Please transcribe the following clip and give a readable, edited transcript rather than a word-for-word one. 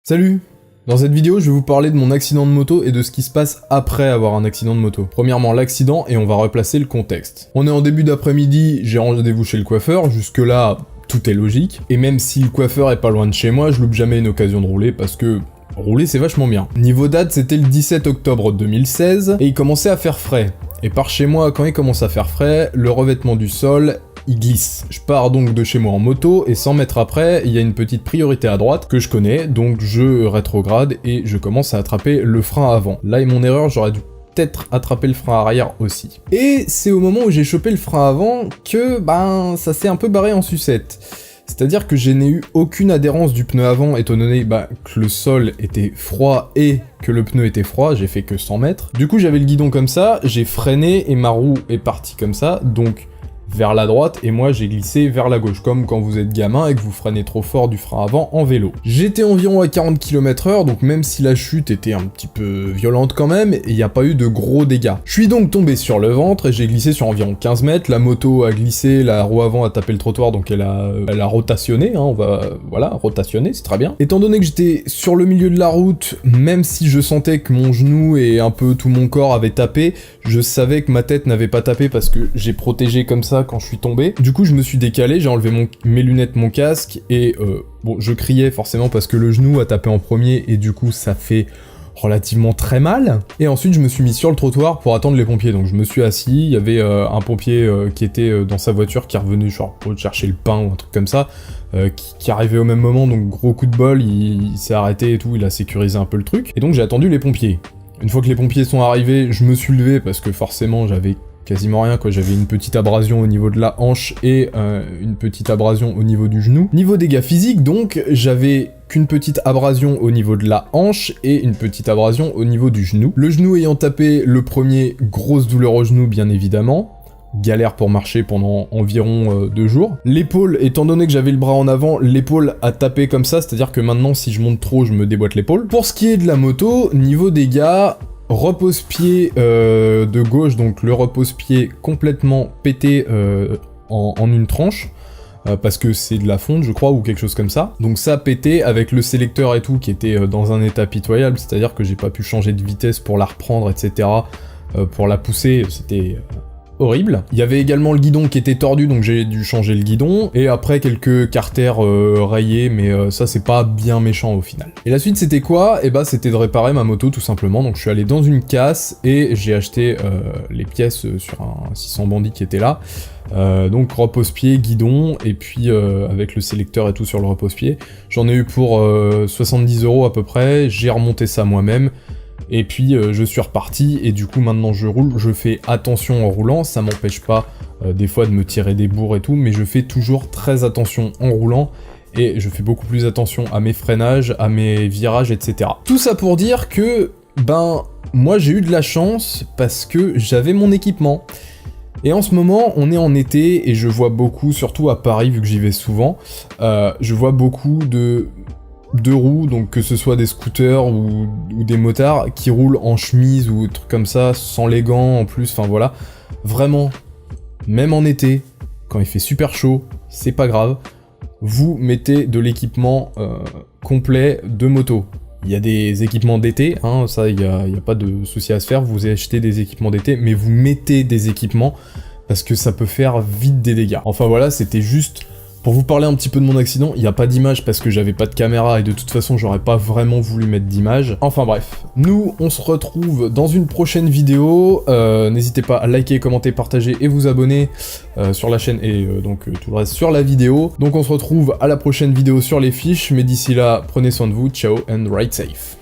Salut! Dans cette vidéo, je vais vous parler de mon accident de moto et de ce qui se passe après avoir un accident de moto. Premièrement, l'accident, et on va replacer le contexte. On est en début d'après-midi, j'ai rendez-vous chez le coiffeur, jusque-là, tout est logique. Et même si le coiffeur est pas loin de chez moi, je loupe jamais une occasion de rouler parce que rouler c'est vachement bien. Niveau date, c'était le 17 octobre 2016, et il commençait à faire frais. Et par chez moi, quand il commence à faire frais, le revêtement du sol, il glisse. Je pars donc de chez moi en moto, et 100 mètres après, il y a une petite priorité à droite que je connais, donc je rétrograde et je commence à attraper le frein avant. Là est mon erreur, j'aurais dû peut-être attraper le frein arrière aussi. Et c'est au moment où j'ai chopé le frein avant que, ça s'est un peu barré en sucette. C'est-à-dire que je n'ai eu aucune adhérence du pneu avant, étant donné que le sol était froid et que le pneu était froid, j'ai fait que 100 mètres. Du coup j'avais le guidon comme ça, j'ai freiné et ma roue est partie comme ça, donc vers la droite, et moi j'ai glissé vers la gauche, comme quand vous êtes gamin et que vous freinez trop fort du frein avant en vélo. J'étais environ à 40 km/h, donc même si la chute était un petit peu violente quand même, il n'y a pas eu de gros dégâts. Je suis donc tombé sur le ventre et j'ai glissé sur environ 15 mètres, la moto a glissé, la roue avant a tapé le trottoir, donc elle a rotationné, on va, rotationner, c'est très bien. Étant donné que j'étais sur le milieu de la route, même si je sentais que mon genou et un peu tout mon corps avaient tapé, je savais que ma tête n'avait pas tapé parce que j'ai protégé comme ça quand je suis tombé. Du coup je me suis décalé, j'ai enlevé mes lunettes, mon casque, et je criais forcément parce que le genou a tapé en premier et du coup ça fait relativement très mal. Et ensuite je me suis mis sur le trottoir pour attendre les pompiers, donc je me suis assis, il y avait un pompier qui était dans sa voiture qui est revenu genre pour chercher le pain ou un truc comme ça, qui arrivait au même moment, donc gros coup de bol, il s'est arrêté et tout, il a sécurisé un peu le truc, et donc j'ai attendu les pompiers. Une fois que les pompiers sont arrivés, je me suis levé parce que forcément j'avais quasiment rien quoi, j'avais une petite abrasion au niveau de la hanche et une petite abrasion au niveau du genou. Niveau dégâts physiques donc, j'avais qu'une petite abrasion au niveau de la hanche et une petite abrasion au niveau du genou. Le genou ayant tapé le premier, grosse douleur au genou bien évidemment. Galère pour marcher pendant environ 2 jours. L'épaule, étant donné que j'avais le bras en avant, l'épaule a tapé comme ça, c'est-à-dire que maintenant si je monte trop, je me déboîte l'épaule. Pour ce qui est de la moto, niveau dégâts, repose-pied de gauche, donc le repose-pied complètement pété en une tranche, parce que c'est de la fonte je crois, ou quelque chose comme ça. Donc ça a pété avec le sélecteur et tout, qui était dans un état pitoyable, c'est-à-dire que j'ai pas pu changer de vitesse pour la reprendre, etc. Pour la pousser, c'était horrible. Il y avait également le guidon qui était tordu, donc j'ai dû changer le guidon, et après quelques carters rayés, mais ça c'est pas bien méchant au final. Et la suite c'était quoi? Et c'était de réparer ma moto tout simplement, donc je suis allé dans une casse, et j'ai acheté les pièces sur un 600 bandit qui était là, donc repose-pied, guidon, et puis avec le sélecteur et tout sur le repose-pied. J'en ai eu pour 70 € à peu près, j'ai remonté ça moi-même, et puis je suis reparti, et du coup maintenant je roule, je fais attention en roulant, ça m'empêche pas des fois de me tirer des bourres et tout, mais je fais toujours très attention en roulant, et je fais beaucoup plus attention à mes freinages, à mes virages, etc. Tout ça pour dire que, moi j'ai eu de la chance, parce que j'avais mon équipement. Et en ce moment, on est en été, et je vois beaucoup, surtout à Paris, vu que j'y vais souvent, je vois beaucoup de roues, donc que ce soit des scooters ou des motards, qui roulent en chemise ou trucs comme ça, sans les gants en plus, enfin voilà. Vraiment, même en été, quand il fait super chaud, c'est pas grave, vous mettez de l'équipement complet de moto. Il y a des équipements d'été, ça il y a pas de souci à se faire, vous achetez des équipements d'été, mais vous mettez des équipements, parce que ça peut faire vite des dégâts. Enfin voilà, c'était juste pour vous parler un petit peu de mon accident. Il n'y a pas d'image parce que j'avais pas de caméra et de toute façon j'aurais pas vraiment voulu mettre d'image. Enfin bref, nous on se retrouve dans une prochaine vidéo. N'hésitez pas à liker, commenter, partager et vous abonner sur la chaîne et donc tout le reste sur la vidéo. Donc on se retrouve à la prochaine vidéo sur les fiches, mais d'ici là, prenez soin de vous, ciao and ride safe.